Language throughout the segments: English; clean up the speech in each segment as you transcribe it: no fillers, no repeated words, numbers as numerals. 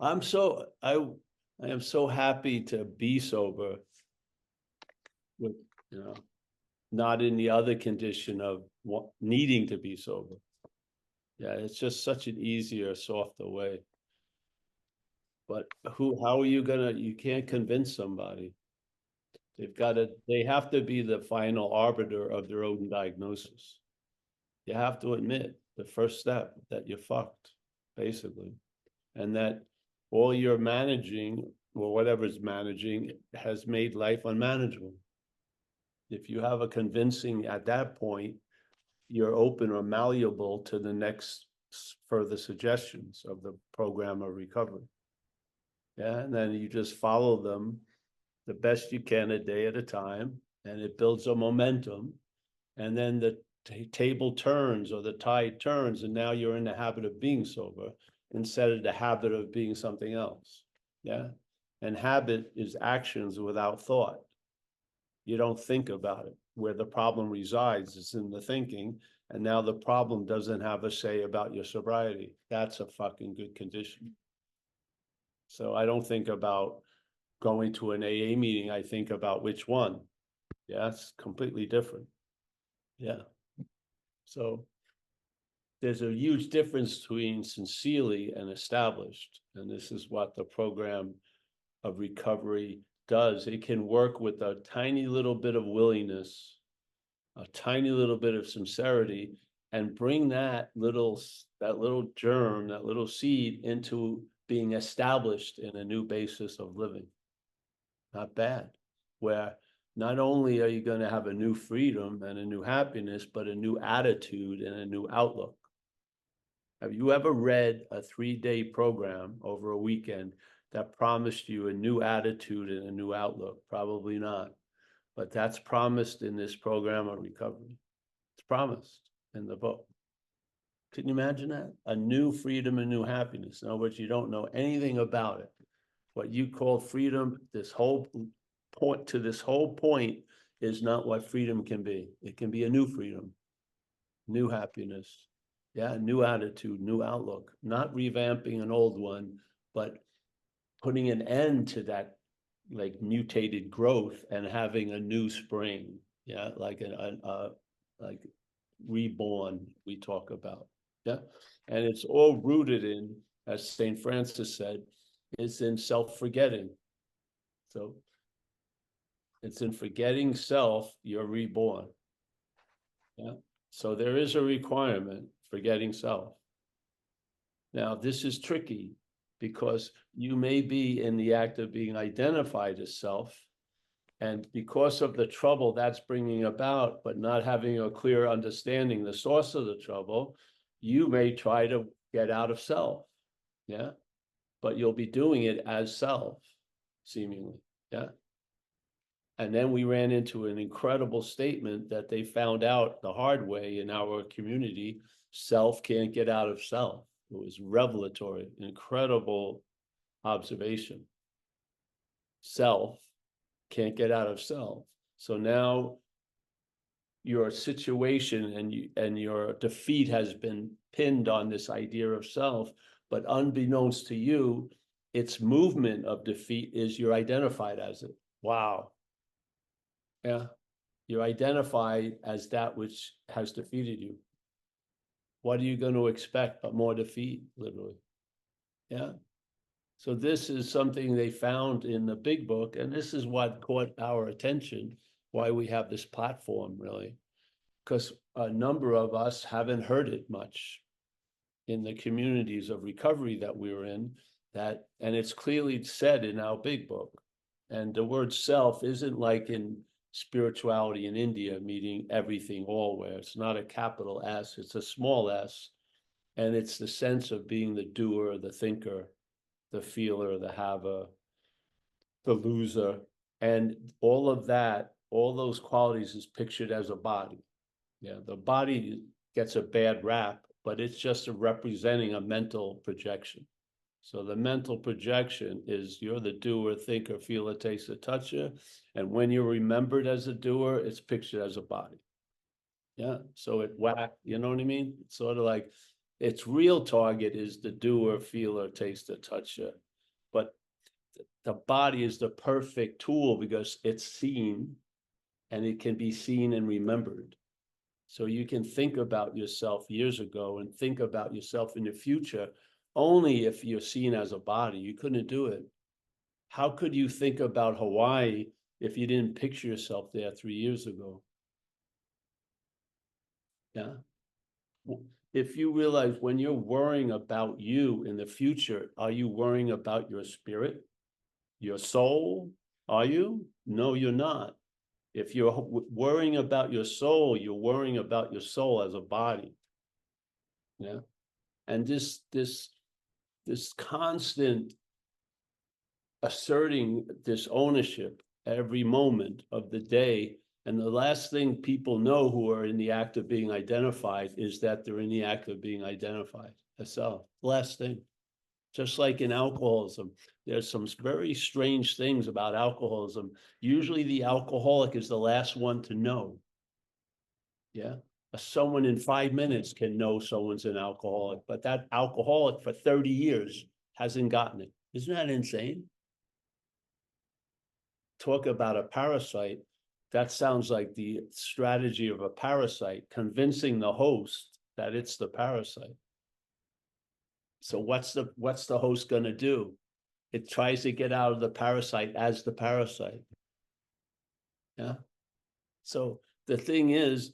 I am so happy to be sober with, you know, not in the other condition of needing to be sober. Yeah, it's just such an easier, softer way. But how are you you can't convince somebody. They have to be the final arbiter of their own diagnosis. You have to admit the first step that you're fucked, basically. And that all you're managing, or whatever's managing, has made life unmanageable. If you have a convincing at that point, you're open or malleable to the next further suggestions of the program of recovery. Yeah, and then you just follow them the best you can a day at a time, and it builds a momentum. And then the table turns, or the tide turns, and now you're in the habit of being sober instead of the habit of being something else. Yeah. And habit is actions without thought. You don't think about it. Where the problem resides is in the thinking. And now the problem doesn't have a say about your sobriety. That's a fucking good condition. So I don't think about going to an AA meeting. I think about which one. Yeah, it's completely different. Yeah. So there's a huge difference between sincerely and established. And this is what the program of recovery does. It can work with a tiny little bit of willingness, a tiny little bit of sincerity, and bring that little germ, that little seed into being established in a new basis of living. Not bad. Where not only are you going to have a new freedom and a new happiness, but a new attitude and a new outlook. Have you ever read a 3-day program over a weekend that promised you a new attitude and a new outlook? Probably not. But that's promised in this program of recovery. It's promised in the book. Can you imagine that? A new freedom and new happiness. In other words, you don't know anything about it. What you call freedom, this whole point is not what freedom can be. It can be a new freedom, new happiness, yeah, new attitude, new outlook, not revamping an old one, but putting an end to that like mutated growth and having a new spring, yeah, like like reborn we talk about, yeah. And it's all rooted in, as St. Francis said, it's in self-forgetting. So it's in forgetting self, you're reborn. Yeah. So there is a requirement, forgetting self. Now, this is tricky because you may be in the act of being identified as self, and because of the trouble that's bringing about, but not having a clear understanding the source of the trouble, you may try to get out of self. Yeah. But you'll be doing it as self, seemingly. Yeah. And then we ran into an incredible statement that they found out the hard way in our community: self can't get out of self. It was revelatory, incredible observation. Self can't get out of self. So now your situation and your defeat has been pinned on this idea of self, but unbeknownst to you, its movement of defeat is you're identified as it. Wow. Yeah. You're identified as that which has defeated you. What are you going to expect but more defeat, literally? Yeah. So this is something they found in the big book, and this is what caught our attention, why we have this platform, really, because a number of us haven't heard it much in the communities of recovery that we're in, and it's clearly said in our big book. And the word self isn't like in spirituality in India, meaning everything alwhere. It's not a capital S, it's a small s. And it's the sense of being the doer, the thinker, the feeler, the haver, the loser. And all of that, all those qualities is pictured as a body. Yeah, the body gets a bad rap, but it's just representing a mental projection. So the mental projection is you're the doer, thinker, feeler, taster, toucher. And when you're remembered as a doer, it's pictured as a body. Yeah. So it you know what I mean? It's sort of like its real target is the doer, feeler, taster, toucher. but the body is the perfect tool because it's seen and it can be seen and remembered. So you can think about yourself years ago and think about yourself in the future only if you're seen as a body. You couldn't do it. How could you think about Hawaii if you didn't picture yourself there 3 years ago? Yeah. If you realize when you're worrying about you in the future, are you worrying about your spirit, your soul? Are you? No, you're not. If you're worrying about your soul, you're worrying about your soul as a body. Yeah. And this constant asserting this ownership every moment of the day. And the last thing people know who are in the act of being identified is that they're in the act of being identified. That's all. Last thing. Just like in alcoholism, there's some very strange things about alcoholism. Usually the alcoholic is the last one to know. Yeah. Someone in 5 minutes can know someone's an alcoholic, but that alcoholic for 30 years hasn't gotten it. Isn't that insane? Talk about a parasite. That sounds like the strategy of a parasite, convincing the host that it's the parasite. So what's the host going to do? It tries to get out of the parasite as the parasite. Yeah. So the thing is,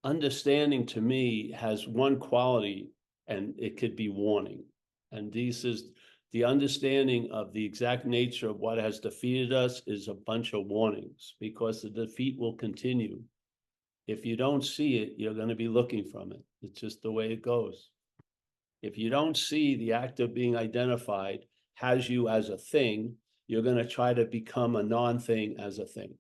understanding to me has one quality, and it could be warning. And this is the understanding of the exact nature of what has defeated us is a bunch of warnings, because the defeat will continue. If you don't see it, you're going to be looking from it. It's just the way it goes. If you don't see the act of being identified has you as a thing, you're going to try to become a non-thing as a thing.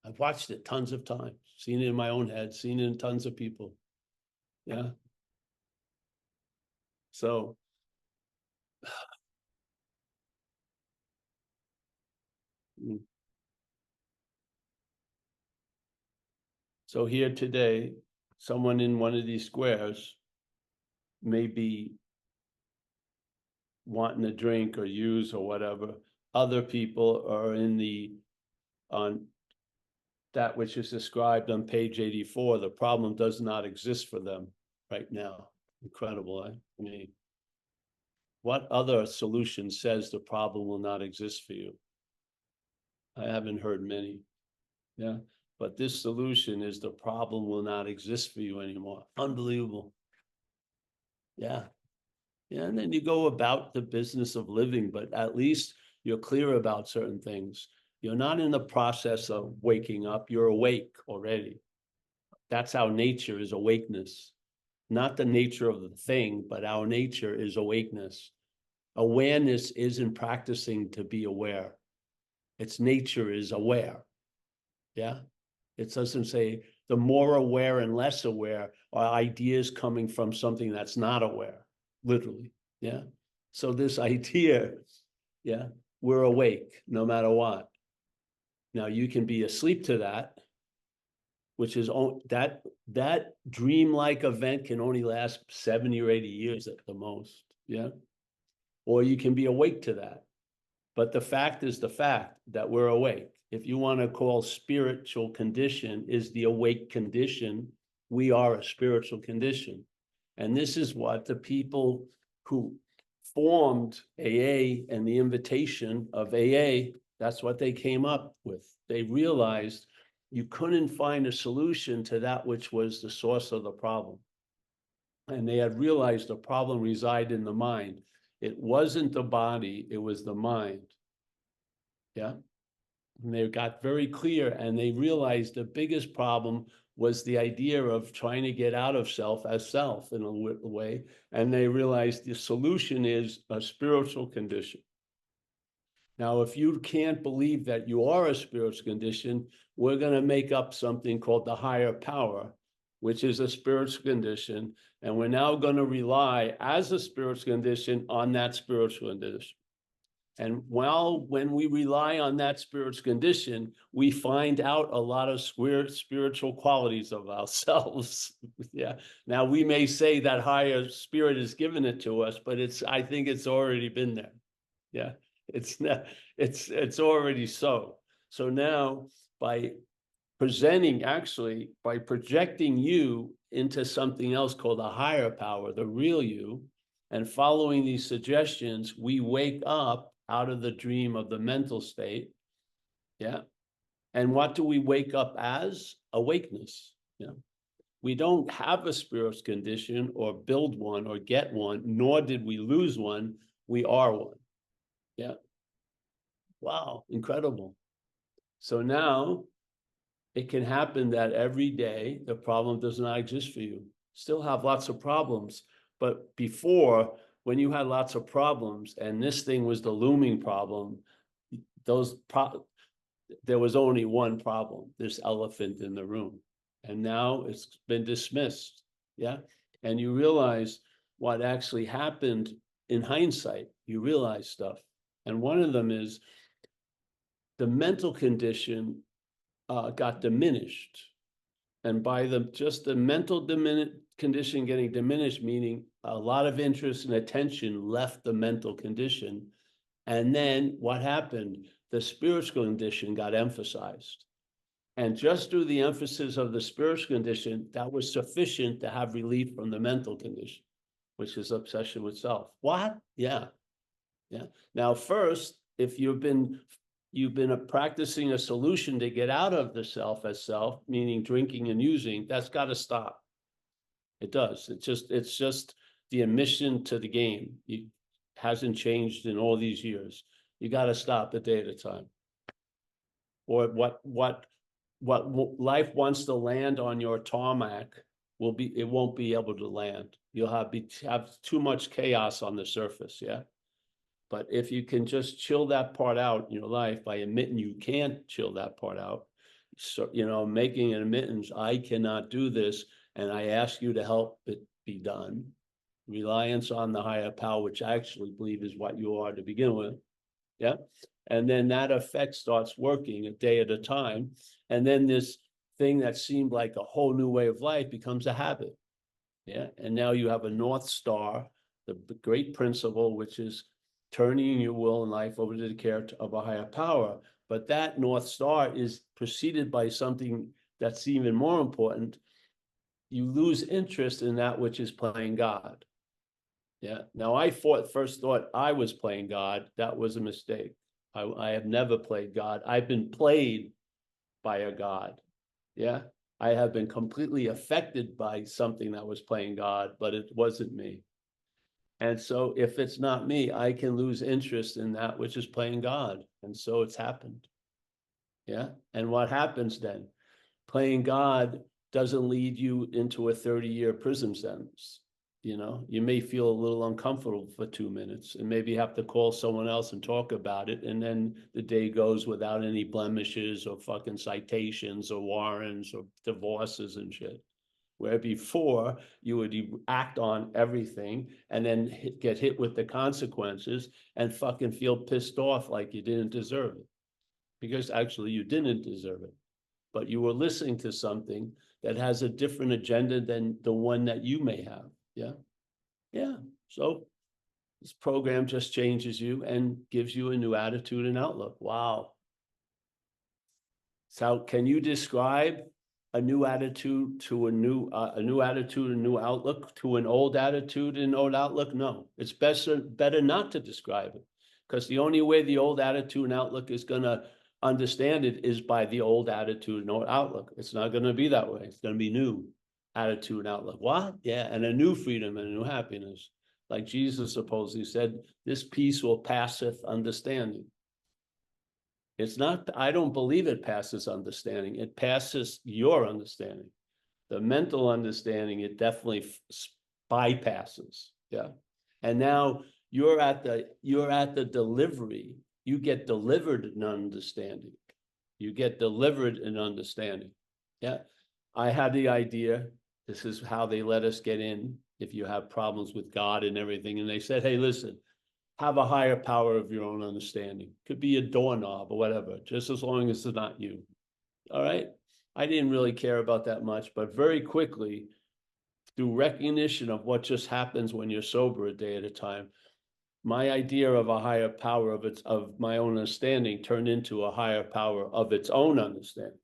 I've watched it tons of times, seen it in my own head, seen it in tons of people. Yeah. So so here today, someone in one of these squares may be wanting a drink or use or whatever. Other people are on that which is described on page 84. The problem does not exist for them right now. Incredible, eh? I mean, what other solution says the problem will not exist for you? I haven't heard many. Yeah. But this solution is the problem will not exist for you anymore. Unbelievable. Yeah. Yeah. And then you go about the business of living, but at least you're clear about certain things. You're not in the process of waking up. You're awake already. That's our nature, is awakeness. Not the nature of the thing, but our nature is awakeness. Awareness isn't practicing to be aware. Its nature is aware. Yeah. It doesn't say the more aware and less aware are ideas coming from something that's not aware, literally. Yeah. So this idea, yeah, we're awake no matter what. Now you can be asleep to that, which is that dreamlike event can only last 70 or 80 years at the most. Yeah. Or you can be awake to that. But the fact is the fact that we're awake. If you want to call spiritual condition is the awake condition, we are a spiritual condition. And this is what the people who formed AA and the invitation of AA, that's what they came up with. They realized you couldn't find a solution to that which was the source of the problem. And they had realized the problem resided in the mind. It wasn't the body, it was the mind. Yeah. And they got very clear, and they realized the biggest problem was the idea of trying to get out of self as self in a way. And they realized the solution is a spiritual condition. Now, if you can't believe that you are a spiritual condition, we're going to make up something called the higher power, which is a spiritual condition. And we're now going to rely as a spiritual condition on that spiritual condition. And when we rely on that spiritual condition, we find out a lot of spiritual qualities of ourselves. Yeah. Now we may say that higher spirit has given it to us, but I think it's already been there. Yeah. It's already so. So now by projecting you into something else called a higher power, the real you, and following these suggestions, we wake up out of the dream of the mental state. Yeah. And what do we wake up as? Awakeness. Yeah. We don't have a spiritual condition or build one or get one, nor did we lose one. We are one. Yeah. Wow. Incredible. So now it can happen that every day the problem does not exist for you. Still have lots of problems. But before, when you had lots of problems and this thing was the looming problem, there was only one problem, this elephant in the room. And now it's been dismissed. Yeah. And you realize what actually happened in hindsight. You realize stuff. And one of them is the mental condition got diminished. And by the mental condition getting diminished, meaning a lot of interest and attention left the mental condition. And then what happened? The spiritual condition got emphasized. And just through the emphasis of the spiritual condition, that was sufficient to have relief from the mental condition, which is obsession with self. What? Yeah. Yeah. Now, first, if you've been practicing a solution to get out of the self as self, meaning drinking and using, that's got to stop. It does. It's just the admission to the game. It hasn't changed in all these years. You got to stop a day at a time. Or what life wants to land on your tarmac it won't be able to land. You'll have too much chaos on the surface. Yeah. But if you can just chill that part out in your life by admitting you can't chill that part out, so, making an admittance, I cannot do this, and I ask you to help it be done. Reliance on the higher power, which I actually believe is what you are to begin with. Yeah. And then that effect starts working a day at a time. And then this thing that seemed like a whole new way of life becomes a habit. Yeah. And now you have a North Star, the great principle, which is turning your will and life over to the care of a higher power. But that North Star is preceded by something that's even more important. You lose interest in that which is playing God. Yeah. Now, I first thought I was playing God. That was a mistake. I have never played God. I've been played by a God. Yeah. I have been completely affected by something that was playing God, but it wasn't me. And so if it's not me, I can lose interest in that which is playing God. And so it's happened. Yeah. And what happens then? Playing God doesn't lead you into a 30-year prison sentence. You may feel a little uncomfortable for 2 minutes and maybe have to call someone else and talk about it. And then the day goes without any blemishes or fucking citations or warrants or divorces and shit. Where before you would act on everything and then get hit with the consequences and fucking feel pissed off like you didn't deserve it. Because actually you didn't deserve it. But you were listening to something that has a different agenda than the one that you may have. Yeah. Yeah. So this program just changes you and gives you a new attitude and outlook. Wow. So can you describe a new attitude to a new attitude, a new outlook to an old attitude and old outlook? No, it's better not to describe it, because the only way the old attitude and outlook is going to understand it is by the old attitude and old outlook. It's not going to be that way. It's going to be new attitude and outlook. What? Yeah. And a new freedom and a new happiness. Like Jesus supposedly said, this peace will passeth understanding. It's not, I don't believe it passes understanding. It passes your understanding. The mental understanding, it definitely bypasses. Yeah. And now you're at the delivery. You get delivered in understanding. You get delivered in understanding. Yeah. I had the idea, this is how they let us get in if you have problems with God and everything. And they said, hey, listen, have a higher power of your own understanding. Could be a doorknob or whatever, just as long as it's not you. All right. I didn't really care about that much, but very quickly, through recognition of what just happens when you're sober a day at a time, my idea of a higher power of my own understanding turned into a higher power of its own understanding.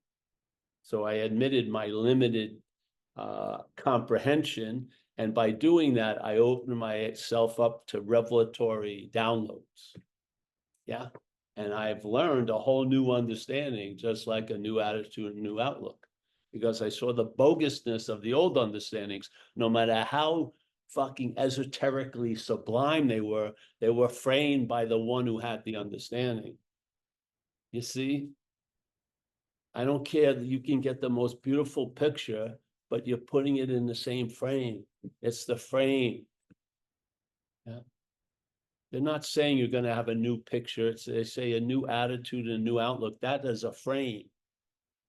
So I admitted my limited comprehension, and by doing that, I opened myself up to revelatory downloads. Yeah. And I've learned a whole new understanding, just like a new attitude and new outlook, because I saw the bogusness of the old understandings. No matter how fucking esoterically sublime they were framed by the one who had the understanding. You see, I don't care that you can get the most beautiful picture, but you're putting it in the same frame. It's the frame. Yeah. They're not saying you're going to have a new picture. They say a new attitude and a new outlook. That is a frame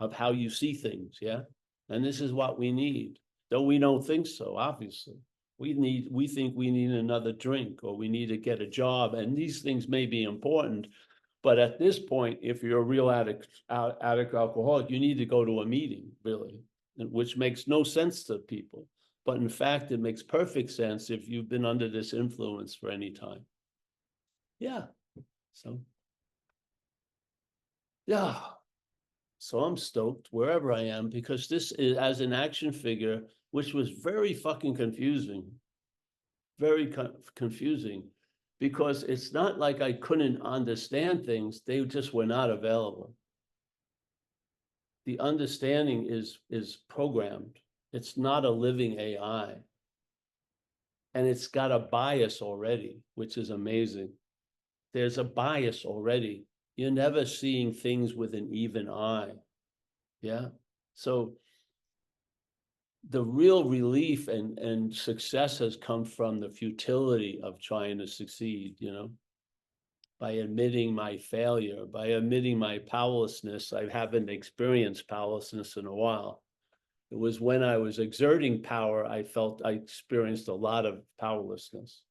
of how you see things. Yeah. And this is what we need. Though we don't think so, obviously. We think we need another drink, or we need to get a job. And these things may be important. But at this point, if you're a real addict alcoholic, you need to go to a meeting, really, which makes no sense to people. But in fact, it makes perfect sense if you've been under this influence for any time. Yeah. So, yeah. So I'm stoked wherever I am, because this is as an action figure, which was very fucking confusing. Very confusing, because it's not like I couldn't understand things. They just were not available. The understanding is programmed. It's not a living AI. And it's got a bias already, which is amazing. There's a bias already. You're never seeing things with an even eye. Yeah. So the real relief and success has come from the futility of trying to succeed, by admitting my failure, by admitting my powerlessness. I haven't experienced powerlessness in a while. It was when I was exerting power, I felt I experienced a lot of powerlessness.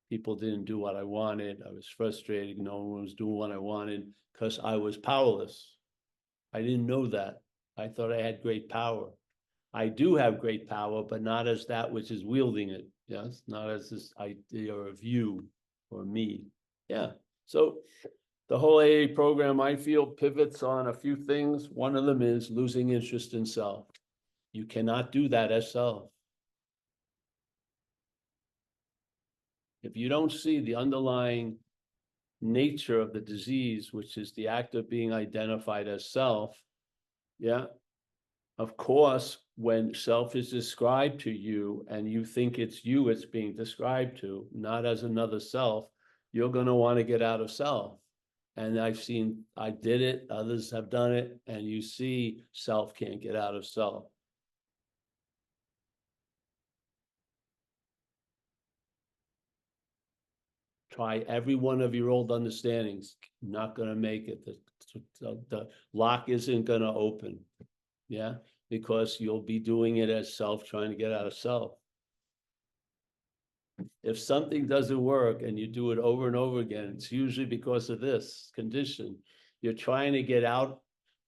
People didn't do what I wanted. I was frustrated. No one was doing what I wanted because I was powerless. I didn't know that. I thought I had great power. I do have great power, but not as that which is wielding it. Yes, not as this idea of you or me. Yeah. So the whole AA program, I feel, pivots on a few things. One of them is losing interest in self. You cannot do that as self. If you don't see the underlying nature of the disease, which is the act of being identified as self, yeah, of course, when self is described to you and you think it's you it's being described to, not as another self, you're going to want to get out of self. And I did it, others have done it, and you see self can't get out of self. Try every one of your old understandings. Not going to make it. The lock isn't going to open. Yeah, because you'll be doing it as self, trying to get out of self. If something doesn't work and you do it over and over again, it's usually because of this condition. You're trying to get out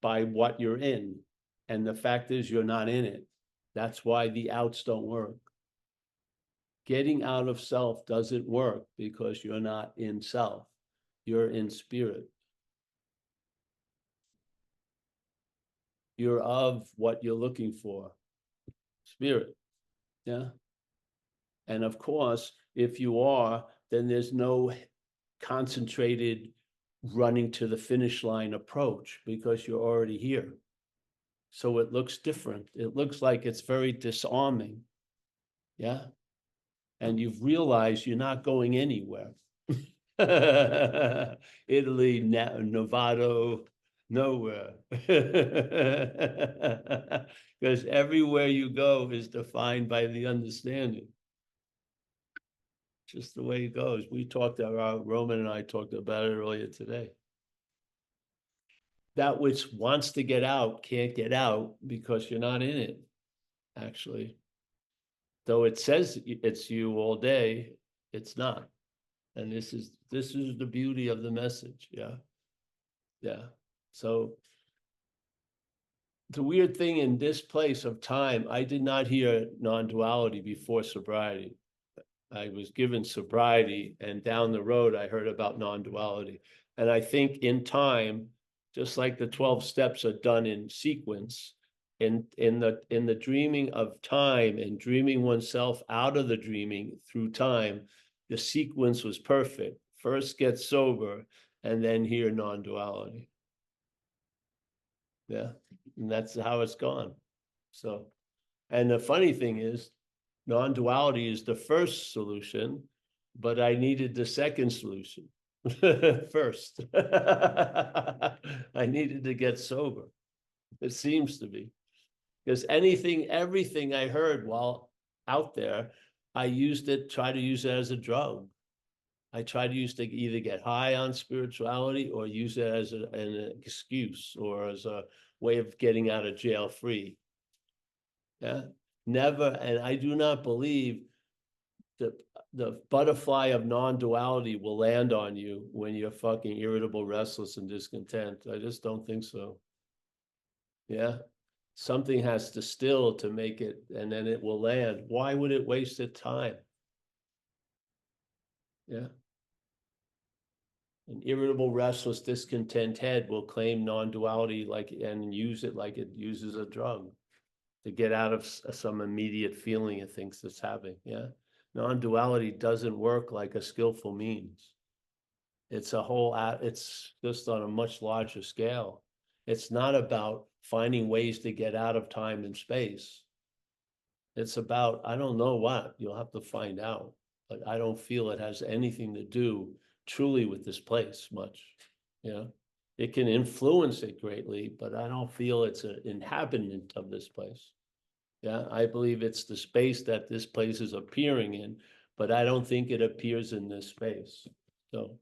by what you're in. And the fact is, you're not in it. That's why the outs don't work. Getting out of self doesn't work because you're not in self. You're in spirit. You're of what you're looking for. Spirit. Yeah. And of course, if you are, then there's no concentrated running to the finish line approach because you're already here. So it looks different. It looks like it's very disarming. Yeah. And you've realized you're not going anywhere. Italy, Nevada, nowhere. Because everywhere you go is defined by the understanding. Just the way it goes. We talked about, Roman and I talked about it earlier today. That which wants to get out can't get out because you're not in it, actually. Though it says it's you all day, it's not. And this is the beauty of the message. Yeah. Yeah. So the weird thing in this place of time, I did not hear non-duality before sobriety. I was given sobriety, and down the road, I heard about non-duality. And I think in time, just like the 12 steps are done in sequence, in the dreaming of time and dreaming oneself out of the dreaming through time, the sequence was perfect. First get sober, and then hear non-duality. Yeah, and that's how it's gone. So, and the funny thing is, non-duality is the first solution, but I needed the second solution first. I needed to get sober. It seems to be, because everything I heard while out there, I try to use it as a drug. I try to either get high on spirituality or use it as an excuse or as a way of getting out of jail free. Yeah, never. And I do not believe that the butterfly of non-duality will land on you when you're fucking irritable, restless, and discontent. I just don't think so. Yeah, something has to still to make it, and then it will land. Why would it waste its time? Yeah. An irritable, restless, discontent head will claim non-duality and use it like it uses a drug to get out of some immediate feeling it thinks it's having. Yeah. Non-duality doesn't work like a skillful means. It's it's just on a much larger scale. It's not about finding ways to get out of time and space. It's about, I don't know what, you'll have to find out, but I don't feel it has anything to do truly with this place much. You know, it can influence it greatly, but I don't feel it's an inhabitant of this place. Yeah, I believe it's the space that this place is appearing in, but I don't think it appears in this space. So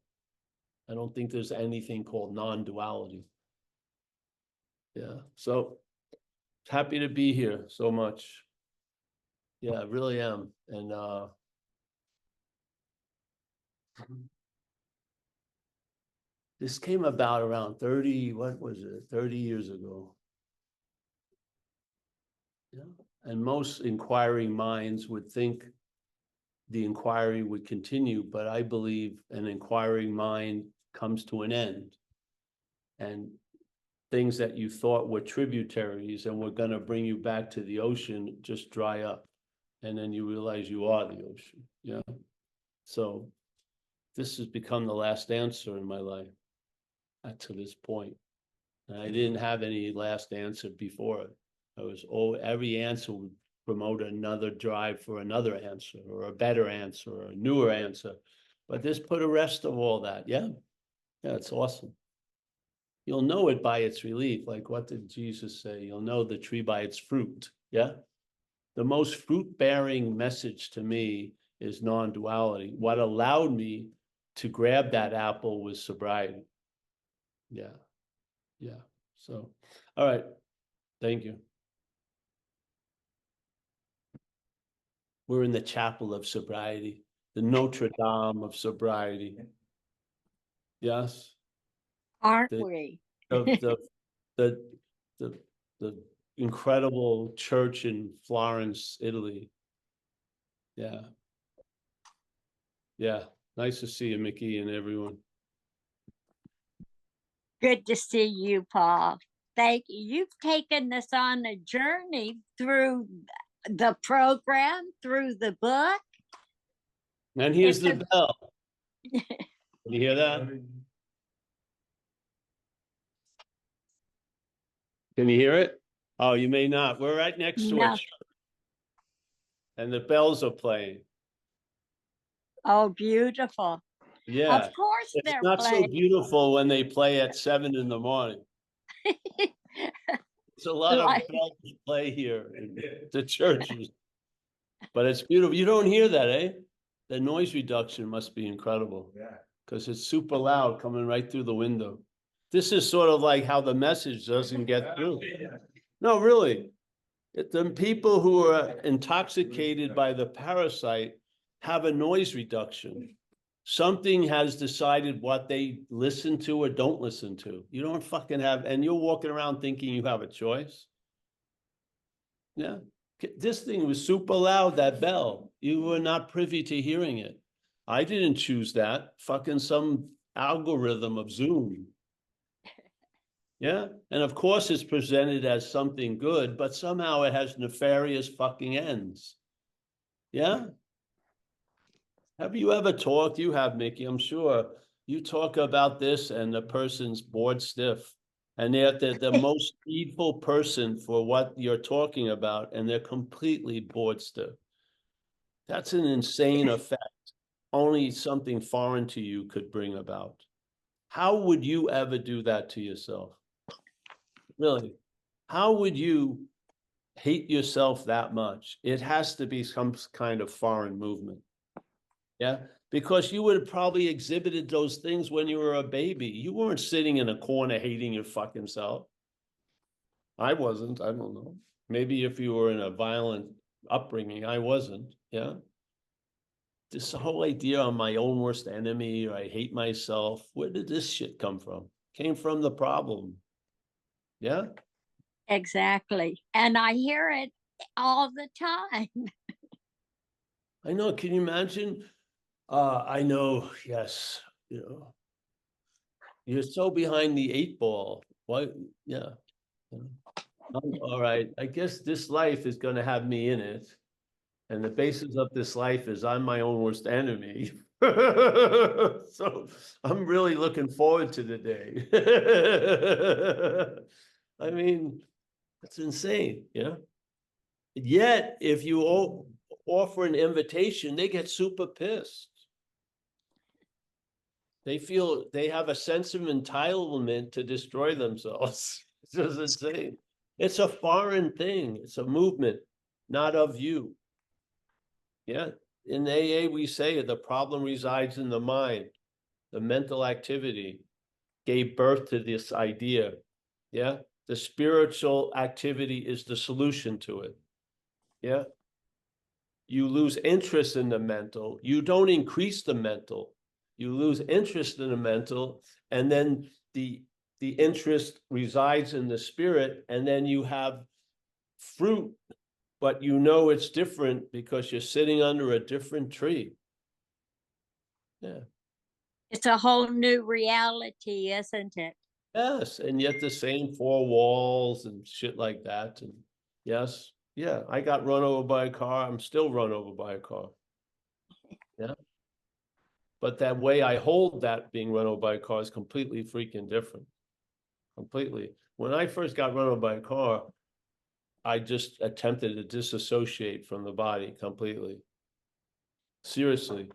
I don't think there's anything called non-duality. Yeah, so happy to be here so much. Yeah, I really am. And this came about around 30, what was it, 30 years ago. Yeah. And most inquiring minds would think the inquiry would continue, but I believe an inquiring mind comes to an end. And things that you thought were tributaries and were going to bring you back to the ocean just dry up. And then you realize you are the ocean. Yeah. So this has become the last answer in my life to this point. And I didn't have any last answer before it. Every answer would promote another drive for another answer or a better answer or a newer answer. But this put a rest of all that. Yeah. Yeah, it's awesome. You'll know it by its relief. Like, what did Jesus say? You'll know the tree by its fruit. Yeah. The most fruit-bearing message to me is non-duality. What allowed me to grab that apple was sobriety. Yeah. Yeah. So, all right. Thank you. We're in the chapel of sobriety, the Notre Dame of sobriety. Yes. Aren't The, we? the, the, the, the incredible church in Florence, Italy. Yeah. Yeah. Nice to see you, Mickey, and everyone. Good to see you, Paul. Thank you. You've taken us on a journey through the program, through the book. And here's the bell. Can you hear that? Can you hear it? Oh, you may not. We're right next to it. And the bells are playing. Oh, beautiful. Yeah. Of course it's they're not playing. So beautiful when they play at 7 in the morning. It's a lot of bells play here in the churches. But it's beautiful. You don't hear that, eh? The noise reduction must be incredible. Yeah. Because it's super loud coming right through the window. This is sort of like how the message doesn't get through. No, really. The people who are intoxicated by the parasite have a noise reduction. Something has decided what they listen to or don't listen to. You don't fucking have, and you're walking around thinking you have a choice. Yeah. This thing was super loud, that bell. You were not privy to hearing it. I didn't choose that. Fucking some algorithm of Zoom. Yeah. And of course it's presented as something good, but somehow it has nefarious fucking ends. Yeah. Have you ever talked? You have, Mickey, I'm sure. You talk about this and the person's bored stiff. And they're the most needful person for what you're talking about, and they're completely bored stiff. That's an insane effect only something foreign to you could bring about. How would you ever do that to yourself? Really? How would you hate yourself that much? It has to be some kind of foreign movement. Yeah, because you would have probably exhibited those things when you were a baby. You weren't sitting in a corner hating your fucking self. I wasn't. I don't know. Maybe if you were in a violent upbringing, I wasn't. Yeah. This whole idea I'm my own worst enemy, or I hate myself. Where did this shit come from? Came from the problem. Yeah. Exactly. And I hear it all the time. I know. Can you imagine? I know. Yes. You know, you're so behind the eight ball. Why? Yeah. All right. I guess this life is going to have me in it. And the basis of this life is I'm my own worst enemy. So I'm really looking forward to the day. I mean, that's insane. Yeah. Yet, if you offer an invitation, they get super pissed. They feel they have a sense of entitlement to destroy themselves. It's just insane. It's a foreign thing. It's a movement, not of you. Yeah. In AA, we say the problem resides in the mind. The mental activity gave birth to this idea. Yeah. The spiritual activity is the solution to it. Yeah. You lose interest in the mental. You don't increase the mental. You lose interest in the mental, and then the interest resides in the spirit, and then you have fruit, but you know it's different because you're sitting under a different tree. Yeah. It's a whole new reality, isn't it? Yes, and yet the same four walls and shit like that. And yes, yeah, I got run over by a car. I'm still run over by a car. Yeah. But that way I hold that being run over by a car is completely freaking different. Completely. When I first got run over by a car, I just attempted to disassociate from the body completely. Seriously.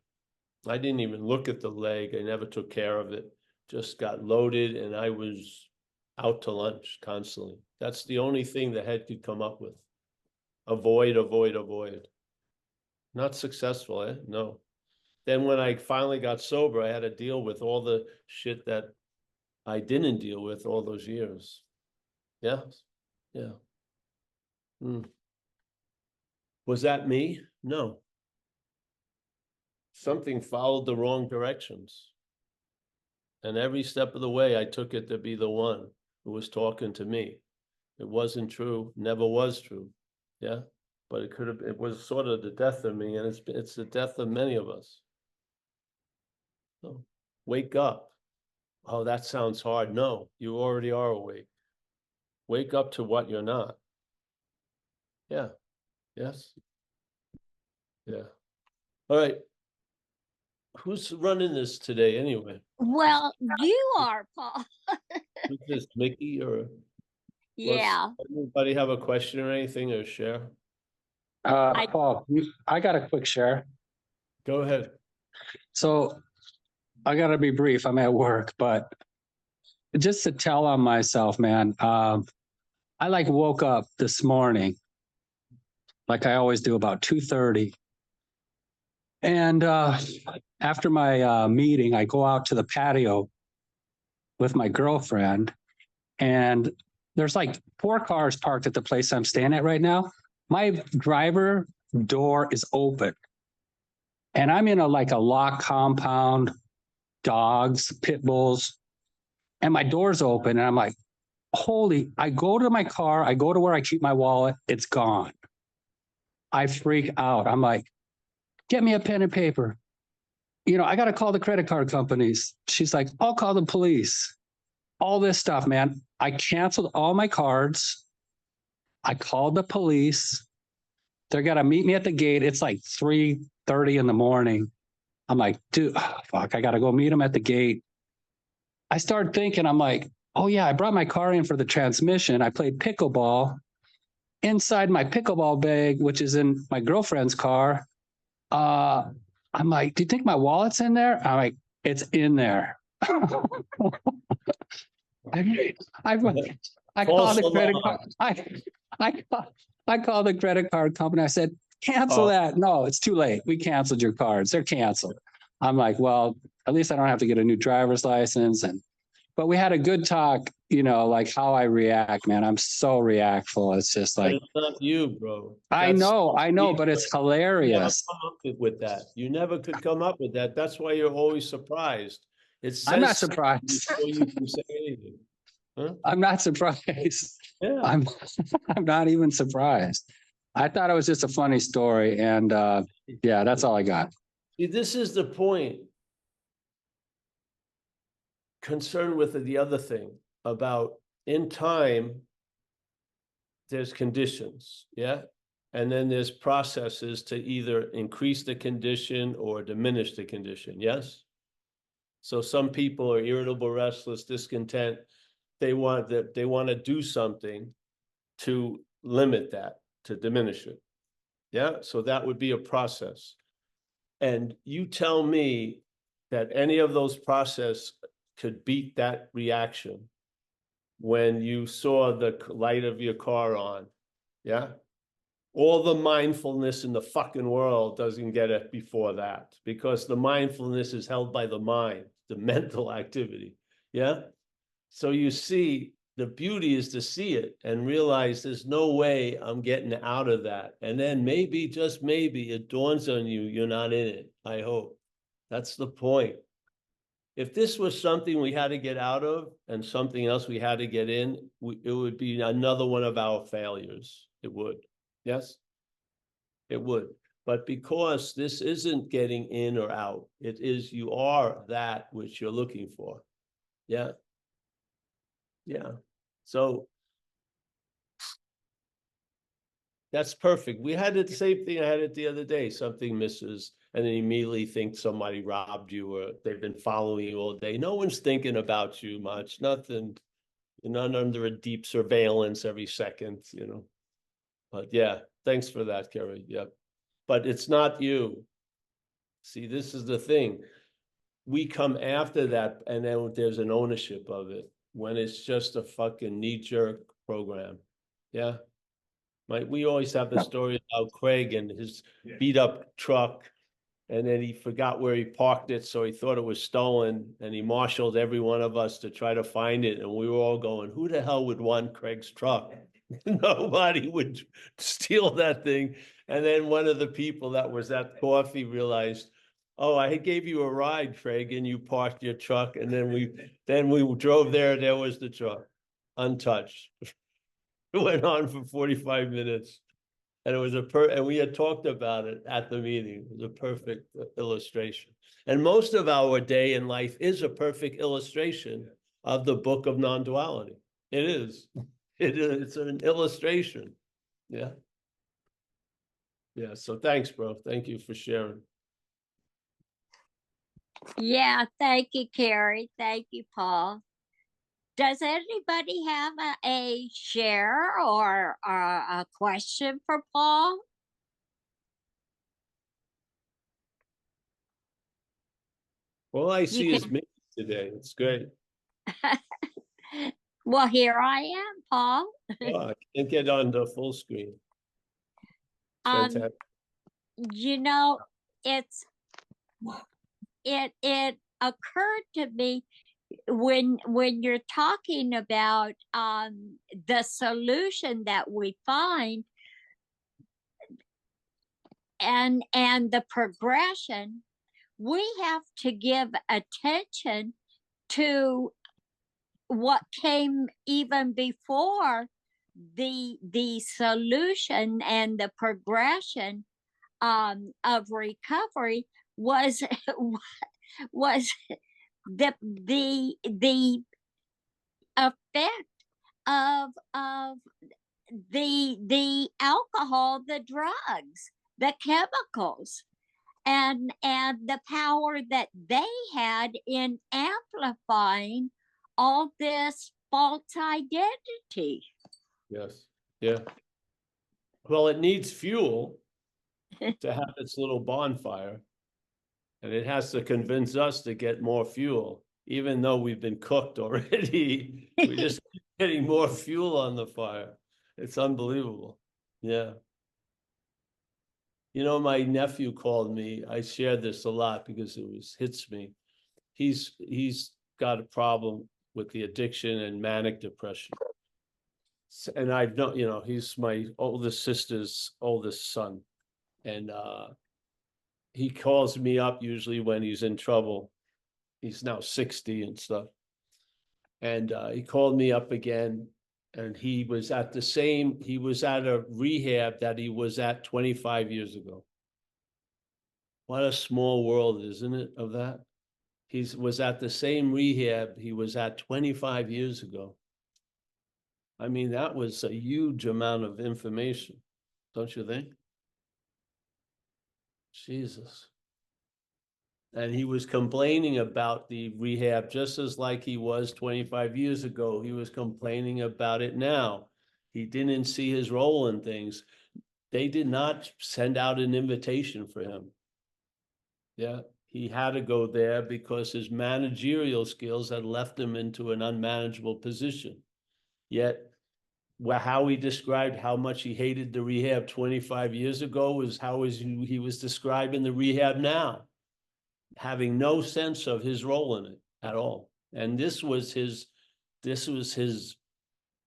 I didn't even look at the leg. I never took care of it. Just got loaded, and I was out to lunch constantly. That's the only thing the head could come up with. Avoid, avoid, avoid. Not successful, eh? No. Then when I finally got sober, I had to deal with all the shit that I didn't deal with all those years. Yeah. Yeah. Was that me? No. Something followed the wrong directions. And every step of the way, I took it to be the one who was talking to me. It wasn't true, never was true. Yeah. But it could have, it was sort of the death of me, and it's the death of many of us. So wake up. Oh, that sounds hard. No, you already are awake. Wake up to what you're not. Yeah. Yes. Yeah. All right. Who's running this today anyway? Well, you are, Paul. Who's this, Mickey or Yeah. anybody have a question or anything or share? Paul, I got a quick share. Go ahead. So I got to be brief. I'm at work, but just to tell on myself, man, I like woke up this morning, like I always do, about 2:30. And after my meeting, I go out to the patio with my girlfriend, and there's like 4 cars parked at the place I'm staying at right now. My driver door is open. And I'm in like a locked compound, dogs, pit bulls, and my door's open. And I'm like, I go to my car, I go to where I keep my wallet, it's gone. I freak out. I'm like, get me a pen and paper. I got to call the credit card companies. She's like, I'll call the police. All this stuff, man. I canceled all my cards. I called the police. They're going to meet me at the gate. It's like 3:30 in the morning. I'm like, dude, fuck, I got to go meet them at the gate. I started thinking, I'm like, oh yeah, I brought my car in for the transmission. I played pickleball. Inside my pickleball bag, which is in my girlfriend's car, I'm like, do you think my wallet's in there? I'm like, it's in there. I called the credit card. I called the credit card company. I said, cancel that. No, it's too late. We canceled your cards. They're canceled. I'm like, well, at least I don't have to get a new driver's license. But we had a good talk, like how I react, man. I'm so reactful. It's just But like, it's not you, bro. I know, but it's You never hilarious. come up with that. You never could come up with that. That's why you're always surprised. I'm not says surprised. before you can say anything. Huh? I'm not surprised. Yeah. I'm not even surprised. I thought it was just a funny story. And yeah, that's all I got. See, this is the point. Concerned with the other thing about in time, there's conditions, yeah? And then there's processes to either increase the condition or diminish the condition, yes? So some people are irritable, restless, discontent. They want to do something to limit that, to diminish it. Yeah, so that would be a process. And you tell me that any of those processes could beat that reaction when you saw the light of your car on, yeah? All the mindfulness in the fucking world doesn't get it before that, because the mindfulness is held by the mind, the mental activity, yeah? So you see, the beauty is to see it and realize there's no way I'm getting out of that. And then maybe, just maybe, it dawns on you, you're not in it, I hope. That's the point. If this was something we had to get out of and something else we had to get in, it would be another one of our failures. It would. Yes, it would. But because this isn't getting in or out, it is, you are that which you're looking for. Yeah. Yeah. So that's perfect. We had the same thing. I had it the other day. Something misses, and then immediately think somebody robbed you or they've been following you all day. No one's thinking about you much. Nothing. You're not under a deep surveillance every second, But yeah, thanks for that, Kerry. Yep. But it's not you. See, this is the thing. We come after that, and then there's an ownership of it when it's just a fucking knee-jerk program. Yeah. We always have the story about Craig and his beat-up truck, and then he forgot where he parked it, so he thought it was stolen, and he marshaled every one of us to try to find it, and we were all going, who the hell would want Craig's truck? Nobody would steal that thing. And then one of the people that was at coffee realized, oh, I gave you a ride, Craig, and you parked your truck, and then we drove there was the truck, untouched. It went on for 45 minutes. And it was and we had talked about it at the meeting. It was a perfect illustration. And most of our day in life is a perfect illustration of the book of non-duality. It is. It's an illustration. Yeah. Yeah. So thanks, bro. Thank you for sharing. Yeah, thank you, Carrie. Thank you, Paul. Does anybody have a share or a question for Paul? All I see is me today. It's great. Well, here I am, Paul. Oh, I can't get on the full screen. Fantastic. It occurred to me when you're talking about the solution that we find, and the progression, we have to give attention to what came even before the solution and the progression of recovery was was the effect of the alcohol, the drugs, the chemicals, and the power that they had in amplifying all this false identity. Yes. Yeah. Well, it needs fuel to have its little bonfire. And it has to convince us to get more fuel, even though we've been cooked already. We just keep getting more fuel on the fire. It's unbelievable. Yeah. You know, my nephew called me. I shared this a lot because it hits me. He's got a problem with the addiction and manic depression. And I've known, you know, he's my oldest sister's oldest son. And he calls me up usually when he's in trouble. He's now 60 and stuff. And he called me up again, and he was at a rehab that he was at 25 years ago. What a small world, isn't it, of that? He was at the same rehab he was at 25 years ago. I mean, that was a huge amount of information, don't you think? Jesus. And he was complaining about the rehab just as like he was 25 years ago. He was complaining about it now. He didn't see his role in things. They did not send out an invitation for him. Yeah, he had to go there because his managerial skills had left him into an unmanageable position. Yet, how he described how much he hated the rehab 25 years ago was how he was describing the rehab now, having no sense of his role in it at all. And this was his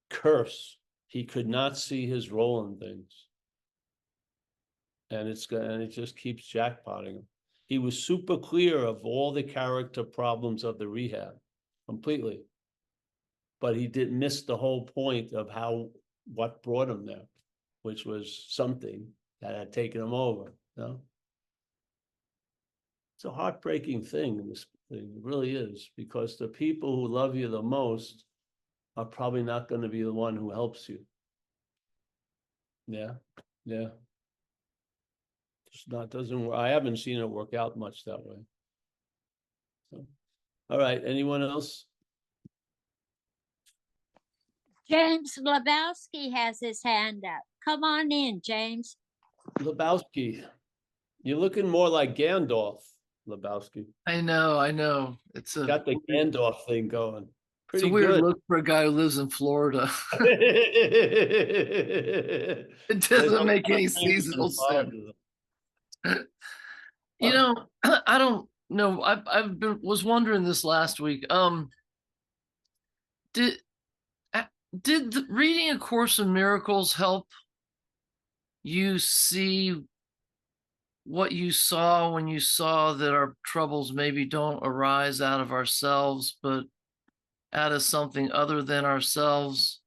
curse. He could not see his role in things. And it just keeps jackpotting him. He was super clear of all the character problems of the rehab, completely. But he didn't miss the whole point of what brought him there, which was something that had taken him over, you know? It's a heartbreaking thing, this thing. It really is, because the people who love you the most are probably not going to be the one who helps you. Yeah, yeah. Doesn't work. I haven't seen it work out much that way. So, all right. Anyone else? James Lebowski has his hand up. Come on in, James. Lebowski, you're looking more like Gandalf, Lebowski. I know. It's Got the Gandalf thing going. it's a Pretty weird good. look for a guy who lives in Florida. It doesn't make any seasonal sense. You know, I don't know. Was wondering this last week. Did reading A Course in Miracles help you see what you saw when you saw that our troubles maybe don't arise out of ourselves, but out of something other than ourselves?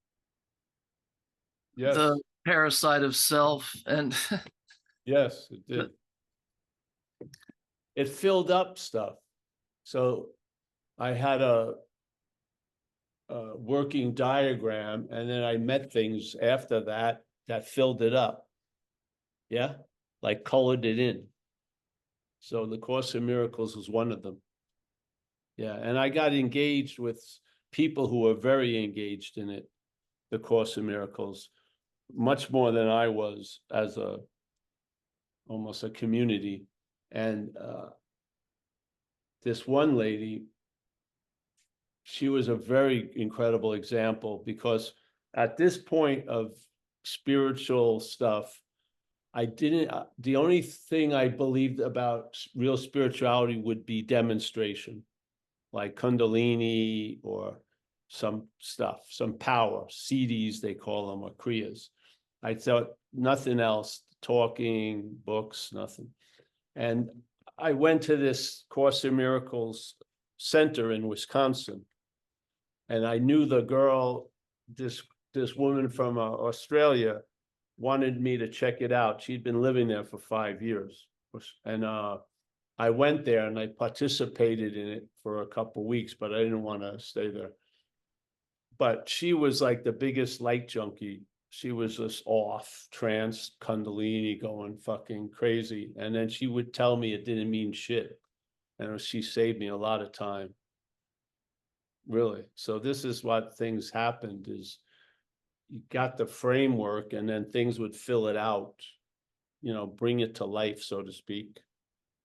Yes. The parasite of self. And Yes, it did. It filled up stuff. So I had a working diagram, and then I met things after that filled it up. Yeah, like colored it in. So the Course in Miracles was one of them. Yeah, and I got engaged with people who were very engaged in it, the Course in Miracles, much more than I was as almost a community. And this one lady, she was a very incredible example, because at this point of spiritual stuff, the only thing I believed about real spirituality would be demonstration, like Kundalini or some stuff, some power, CDs they call them, or Kriyas. I thought nothing else talking, books, nothing. And I went to this Course in Miracles center in Wisconsin. And I knew the girl, this woman from Australia wanted me to check it out. She'd been living there for 5 years. And I went there and I participated in it for a couple weeks, but I didn't want to stay there. But she was like the biggest light junkie. She was just off, trance, Kundalini, going fucking crazy. And then she would tell me it didn't mean shit. And she saved me a lot of time. Really. So this is what things happened is you got the framework and then things would fill it out, bring it to life, so to speak,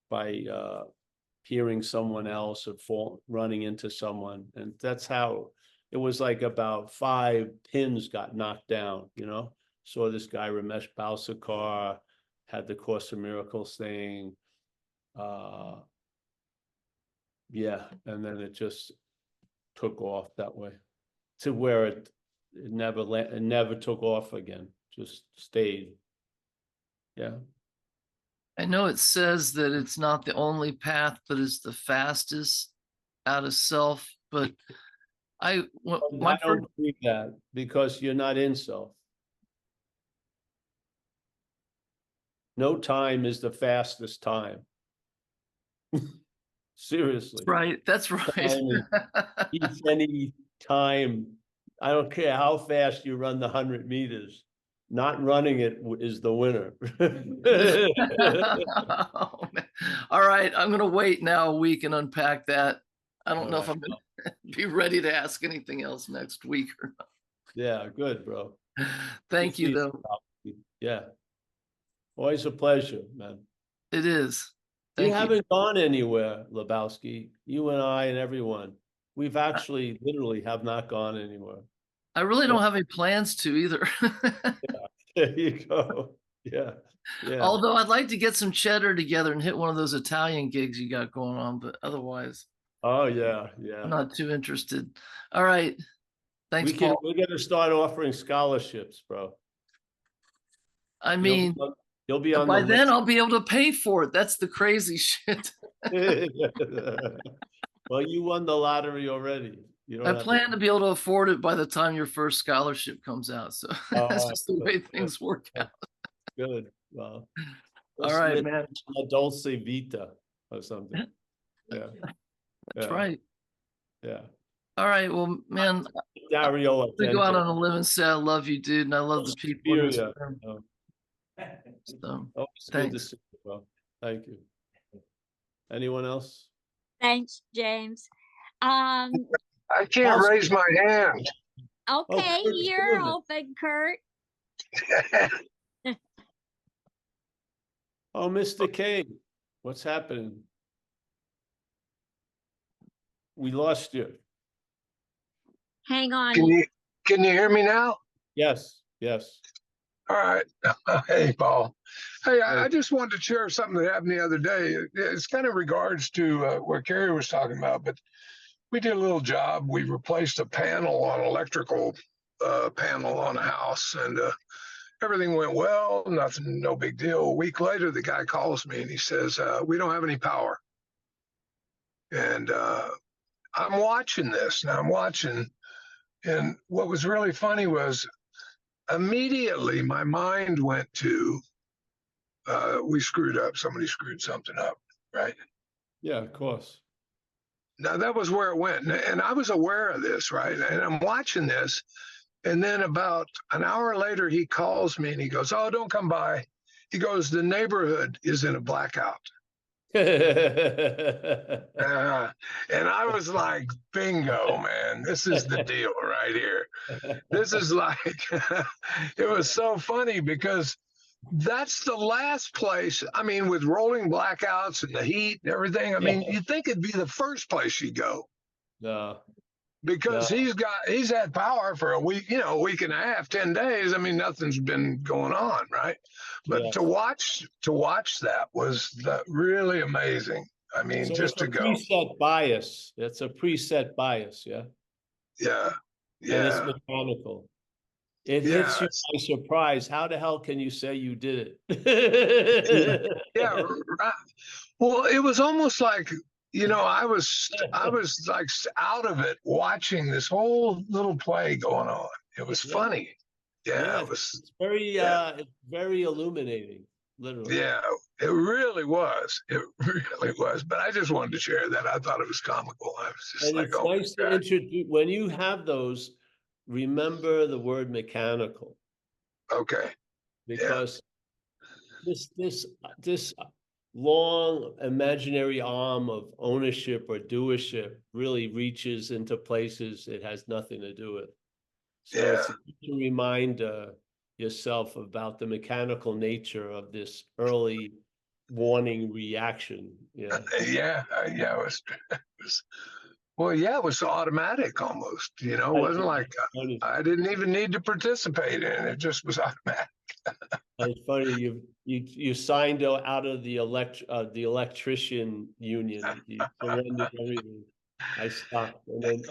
by hearing someone else or running into someone. And that's how it was. Like about 5 pins got knocked down, saw this guy, Ramesh Balsekar, had the Course in Miracles thing. Yeah. And then it just took off that way to where it never took off again, just stayed. Yeah. I know it says that it's not the only path, but it's the fastest out of self. But I don't believe that because you're not in self. No time is the fastest time. Seriously. Right. That's right. Each any time. I don't care how fast you run the 100 meters. Not running it is the winner. Oh, man. All right. I'm going to wait now a week and unpack that. I don't know if I'm going to be ready to ask anything else next week or not. Yeah, good, bro. Thank you, though. Yeah. Always a pleasure, man. It is. You haven't gone anywhere, Lebowski. You and I and everyone. We've actually literally have not gone anywhere. I really don't have any plans to either. Yeah, there you go. Yeah. Yeah. Although I'd like to get some cheddar together and hit one of those Italian gigs you got going on, but otherwise. Oh yeah, yeah. I'm not too interested. All right. Thanks, Paul. We're gonna start offering scholarships, bro. I mean, you'll be on by the then list. I'll be able to pay for it. That's the crazy shit. Well, you won the lottery already. I plan to be able to afford it by the time your first scholarship comes out. So that's just the way things work out. Good. Well, all right, man. La Dolce Vita or something. Yeah. That's right. Yeah. All right. Well, man, Dario, to go out on a limb and say I love you, dude, and I love the people in this room. So, good to see you, bro. Thank you. Anyone else? Thanks, James. I can't raise my hand. Okay, Kurt's you're doing it. open, Kurt. Oh, Mr. K, what's happening? We lost you. Hang on. Can you hear me now? Yes, yes. All right. Hey, Paul. Hey, I just wanted to share something that happened the other day. It's kind of regards to what Carrie was talking about, but we did a little job. We replaced a panel on electrical panel on a house, and everything went well. Nothing, no big deal. A week later, the guy calls me and he says, "We don't have any power." And I'm watching this, and I'm watching. And what was really funny was immediately my mind went to, we screwed up. Somebody screwed something up, right? Yeah, of course. Now that was where it went. And I was aware of this, right? And I'm watching this. And then about an hour later, he calls me and he goes, "Oh, don't come by." He goes, "The neighborhood is in a blackout." And I was like, bingo, man, this is the deal right here. This is like, it was so funny because that's the last place. I mean, with rolling blackouts and the heat and everything, I mean, you'd think it'd be the first place you go. No. Because he's had power for a week, a week and a half, 10 days. I mean, nothing's been going on, right? But to watch that was really amazing. I mean, So just to go. Preset bias. It's a preset bias, yeah. Yeah. And it's mechanical. It Yeah, hits you by surprise. How the hell can you say you did it? yeah. Right. Well, it was almost like, I was like out of it watching this whole little play going on. It was Yeah. funny. Yeah, Yeah, it was. it's very illuminating, literally. Yeah, it really was. It really was. But I just wanted to share that. I thought it was comical. I was just And like, it's oh nice my to God. introduce, when you have those, remember the word mechanical, Okay. Yeah. because this long imaginary arm of ownership or doership really reaches into places it has nothing to do with. So it's Yeah. to remind yourself about the mechanical nature of this early warning reaction. Yeah. Yeah. Yeah. It was, well, yeah, it was automatic almost. It wasn't like Funny. I didn't even need to participate in it. It just was automatic. It's funny you signed out of the electrician union. You surrendered everything. I stopped, and then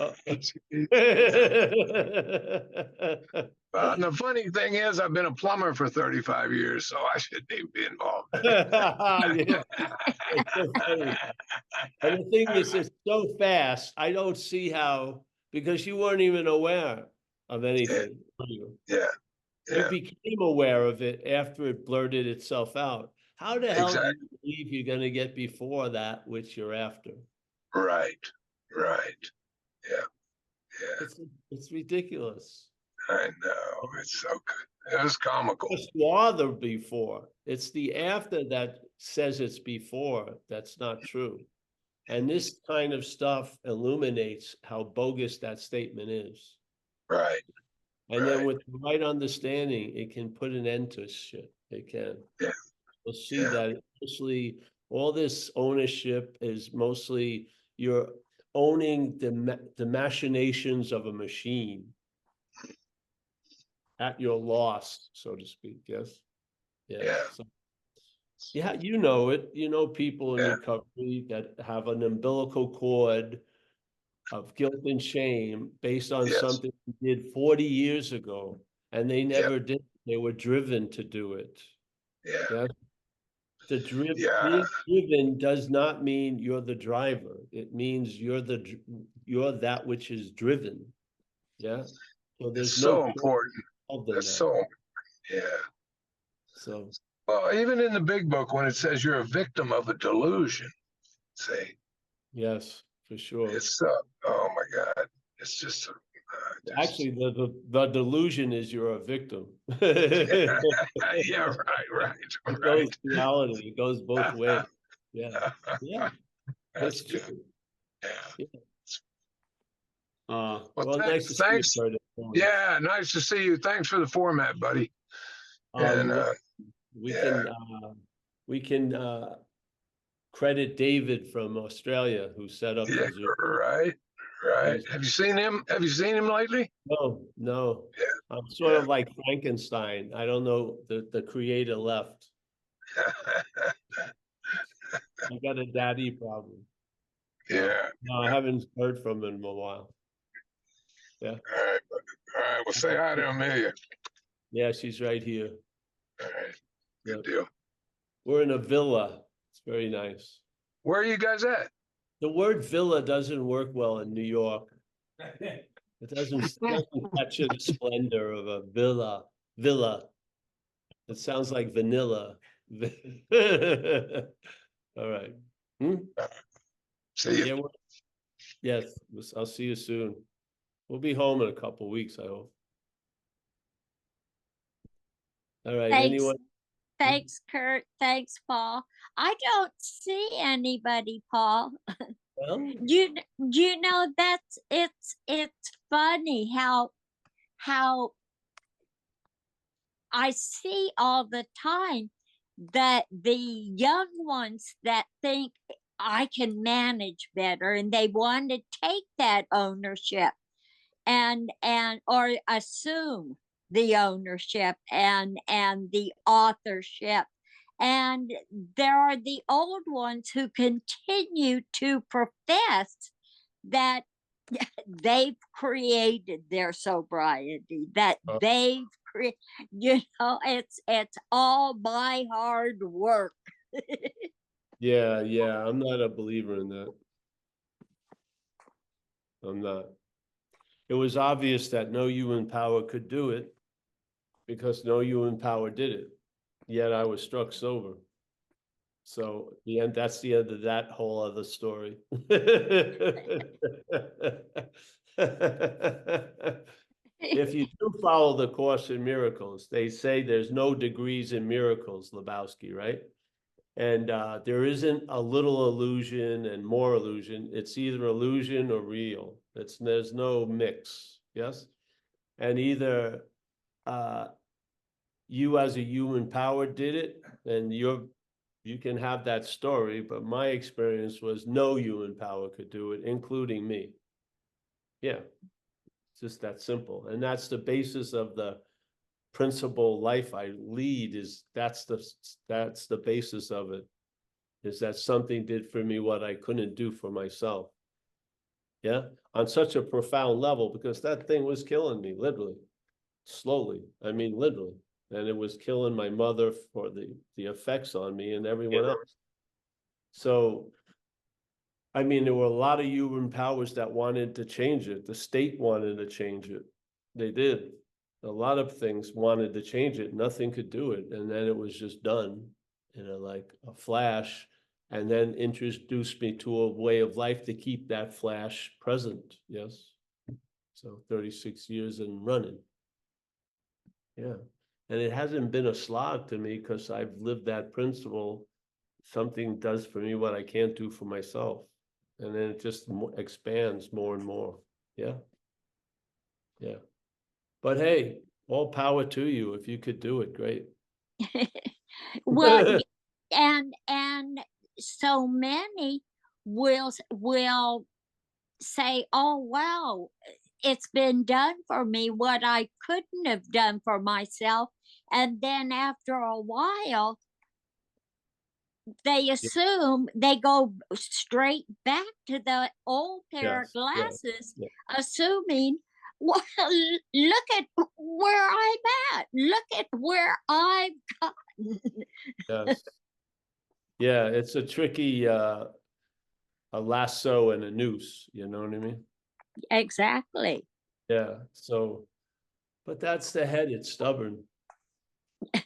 And the funny thing is, I've been a plumber for 35 years, so I shouldn't even be involved in Yeah, it. it's so funny. And the thing is, it's so fast. I don't see how, because you weren't even aware of anything. were you? Yeah. You Yeah. became aware of it after it blurted itself out. How the hell do Exactly. you believe you're going to get before that which you're after? Right. Right. Yeah. Yeah. It's ridiculous. I know. It's so good. It was comical. Yes, you are the before. It's the after that says it's before. That's not true. And this kind of stuff illuminates how bogus that statement is. Right. And then Right. with the right understanding, it can put an end to shit. It can. Yeah. You'll see Yeah. that mostly all this ownership is mostly you're owning the machinations of a machine at your loss, so to speak. Yes. Yes. Yeah. So, yeah, you know it. You know people in Yeah. recovery that have an umbilical cord of guilt and shame based on Yes. something you did 40 years ago, and they Yep. never did. They were driven to do it. Yeah. Yeah. Yeah. Being driven does not mean you're the driver. It means you're that which is driven. Yeah. So It's there's so no important. involved in That's that. so, yeah. So Well, even in the big book, when it says you're a victim of a delusion, say, yes, for sure. it's, oh my God. It's just, Actually, the delusion is you're a victim. yeah, right. It goes duality. It goes both ways. Yeah. Yeah. That's It's good. true. Yeah. Yeah. Well, Well, nice to see you, thanks. Curtis. Yeah, nice to see you. Thanks for the format, buddy. And We yeah. can credit David from Australia who set up Yeah, the Zoom. right. Have you seen him? Have you seen him lately? No. Yeah. I'm sort of like Frankenstein. I don't know. The creator left. I got a daddy problem. Yeah. No, I haven't heard from him in a while. Yeah. All right. All right. Well, say hi to Amelia. Yeah, she's right here. All right. Yep. Good deal. We're in a villa. It's very nice. Where are you guys at? The word villa doesn't work well in New York. It doesn't capture the splendor of a villa. It sounds like vanilla. All right. See you. Yeah, yes, I'll see you soon. We'll be home in a couple of weeks, I hope. All right, Thanks. anyone? Thanks, Kurt. Thanks, Paul. I don't see anybody, Paul. Well, You know that's it's funny how I see all the time that the young ones that think I can manage better and they want to take that ownership and or assume the ownership and the authorship, and there are the old ones who continue to profess that they've created their sobriety, that Oh. they've created, it's all my hard work. Yeah, yeah, I'm not a believer in that. I'm not. It was obvious that no human power could do it because no human power did it. Yet I was struck sober. So the end, that's the end of that whole other story. If you do follow the Course in Miracles, they say there's no degrees in miracles, Lebowski, right? And there isn't a little illusion and more illusion. It's either illusion or real. There's no mix. Yes. And either you as a human power did it, and you can have that story, but my experience was no human power could do it, including me. Yeah. It's just that simple. And that's the basis of the principle life I lead, is that's the basis of it. Is that something did for me what I couldn't do for myself. Yeah, on such a profound level, because that thing was killing me, literally, slowly. I mean, literally. And it was killing my mother for the effects on me and everyone else. So, I mean, there were a lot of human powers that wanted to change it. The state wanted to change it. They did. A lot of things wanted to change it. Nothing could do it. And then it was just done in like a flash, and then introduced me to a way of life to keep that flash present. Yes. So 36 years and running. Yeah. And it hasn't been a slog to me because I've lived that principle. Something does for me what I can't do for myself. And then it just expands more and more. Yeah. Yeah. But hey, all power to you. If you could do it, great. Well, and so many will say, "Oh wow, it's been done for me what I couldn't have done for myself," and then after a while, they assume they go straight back to the old pair of Yes, yeah, glasses, yeah. assuming, well, look at where I'm at. Look at where I've gotten. Yes. Yeah, it's a tricky a lasso and a noose, you know what I mean? Exactly. Yeah. So, but that's the head, it's stubborn.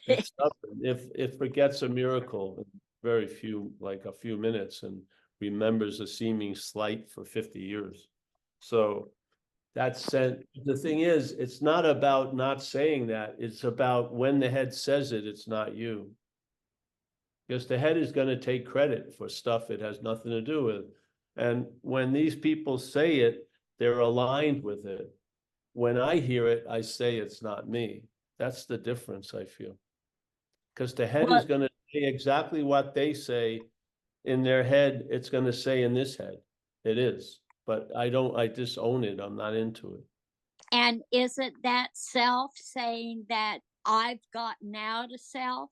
It's stubborn. If it forgets a miracle in very few, like a few minutes, and remembers a seeming slight for 50 years. So that's the thing is, it's not about not saying that, it's about when the head says it, it's not you. Because the head is going to take credit for stuff it has nothing to do with. And when these people say it, they're aligned with it. When I hear it, I say it's not me. That's the difference, I feel. Because the head Well, is going to say exactly what they say in their head, it's going to say in this head. It is. But I disown it. I'm not into it. and isn't that self saying that I've gotten out of self?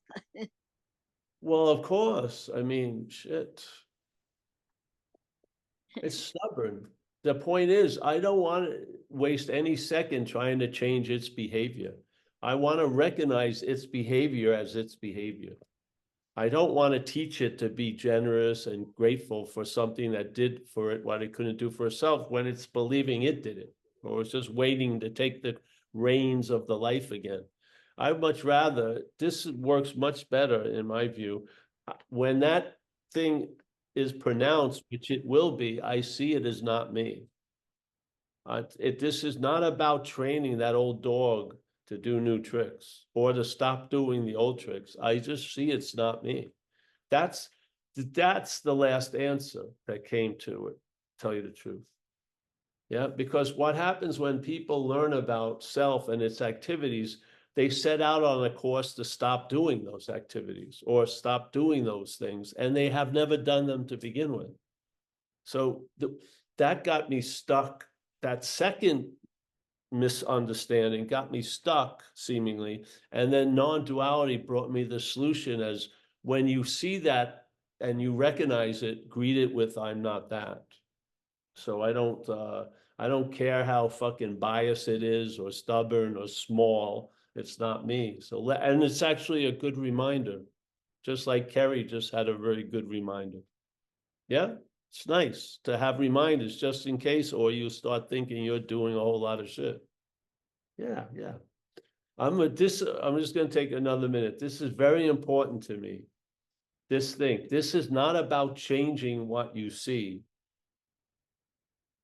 Well, of course. I mean, shit. It's stubborn. The point is, I don't want to waste any second trying to change its behavior. I want to recognize its behavior as its behavior. I don't want to teach it to be generous and grateful for something that did for it what it couldn't do for itself when it's believing it did it, or it's just waiting to take the reins of the life again. I'd much rather, this works much better in my view, when that thing is pronounced, which it will be, I see it as not me. This is not about training that old dog to do new tricks or to stop doing the old tricks. I just see it's not me. That's the last answer that came to it, tell you the truth. Yeah, because what happens when people learn about self and its activities, they set out on a course to stop doing those activities or stop doing those things, and they have never done them to begin with. So that got me stuck. That second misunderstanding got me stuck, seemingly. And then non-duality brought me the solution as when you see that and you recognize it, greet it with, I'm not that. So I don't care how fucking biased it is or stubborn or small. It's not me. So, and it's actually a good reminder, just like Kerry just had a very good reminder. Yeah, it's nice to have reminders just in case, or you start thinking you're doing a whole lot of shit. Yeah, yeah. I'm just going to take another minute. This is very important to me. This is not about changing what you see.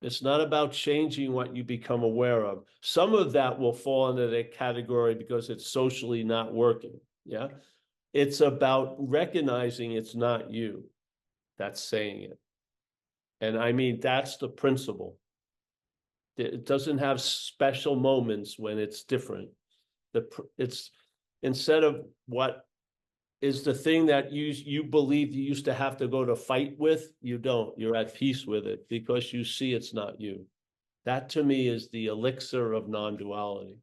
It's not about changing what you become aware of. Some of that will fall into that category because it's socially not working. Yeah. It's about recognizing it's not you that's saying it. And I mean, that's the principle. It doesn't have special moments when it's different. It's instead of what is the thing that you believe you used to have to go to fight with, you don't. You're at peace with it because you see it's not you. That to me is the elixir of non-duality.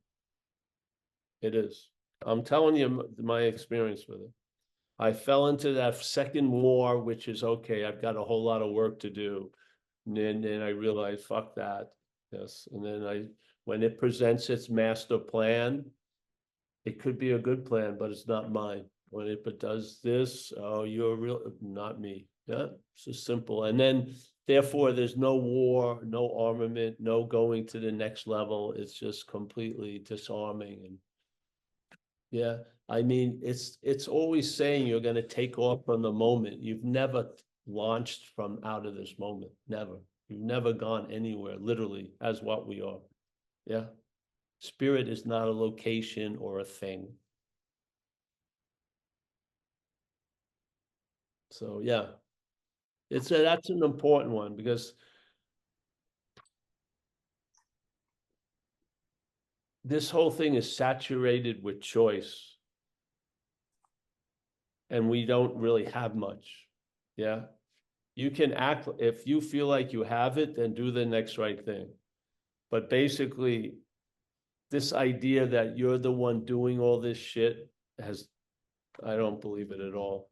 It is. I'm telling you my experience with it. I fell into that second war, which is okay. I've got a whole lot of work to do. And then I realized, fuck that. Yes. And then when it presents its master plan, it could be a good plan, but it's not mine. When it does this, oh, you're real, not me. Yeah, it's just simple. And then, therefore, there's no war, no armament, no going to the next level. It's just completely disarming. And yeah, I mean, it's always saying you're going to take off from the moment. You've never launched from out of this moment. Never. You've never gone anywhere, literally, as what we are. Yeah. Spirit is not a location or a thing. So yeah, that's an important one because this whole thing is saturated with choice and we don't really have much. Yeah. You can act, if you feel like you have it, then do the next right thing. But basically, this idea that you're the one doing all this shit I don't believe it at all.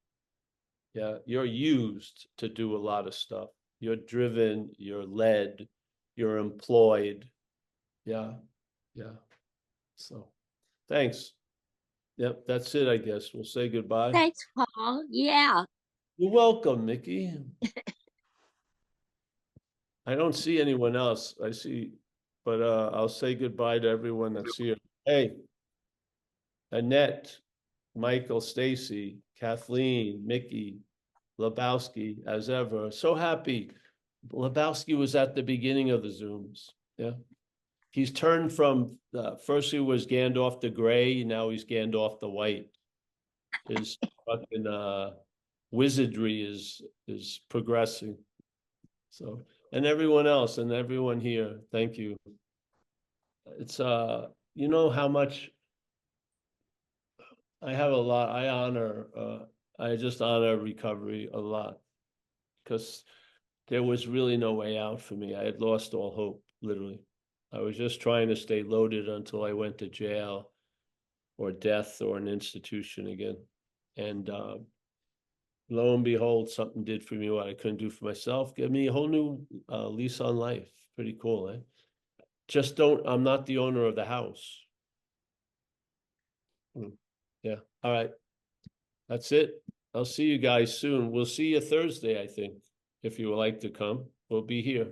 Yeah, you're used to do a lot of stuff. You're driven, you're led, you're employed. Yeah, yeah. So, thanks. Yep, that's it, I guess. We'll say goodbye. Thanks, Paul. Yeah. You're welcome, Mickey. I don't see anyone else. I see, but I'll say goodbye to everyone that's here. Hey, Annette, Michael, Stacy, Kathleen, Mickey, Lebowski, as ever. So happy. Lebowski was at the beginning of the Zooms. Yeah. He's turned from first he was Gandalf the Gray, now he's Gandalf the White. His fucking wizardry is progressing. So, and everyone else and everyone here, thank you. It's you know how much I have a lot. I just honor recovery a lot because there was really no way out for me. I had lost all hope, literally. I was just trying to stay loaded until I went to jail or death or an institution again. And lo and behold, something did for me what I couldn't do for myself. Give me a whole new lease on life. Pretty cool, eh? Just I'm not the owner of the house. Yeah. All right. That's it. I'll see you guys soon. We'll see you Thursday, I think. If you would like to come, we'll be here.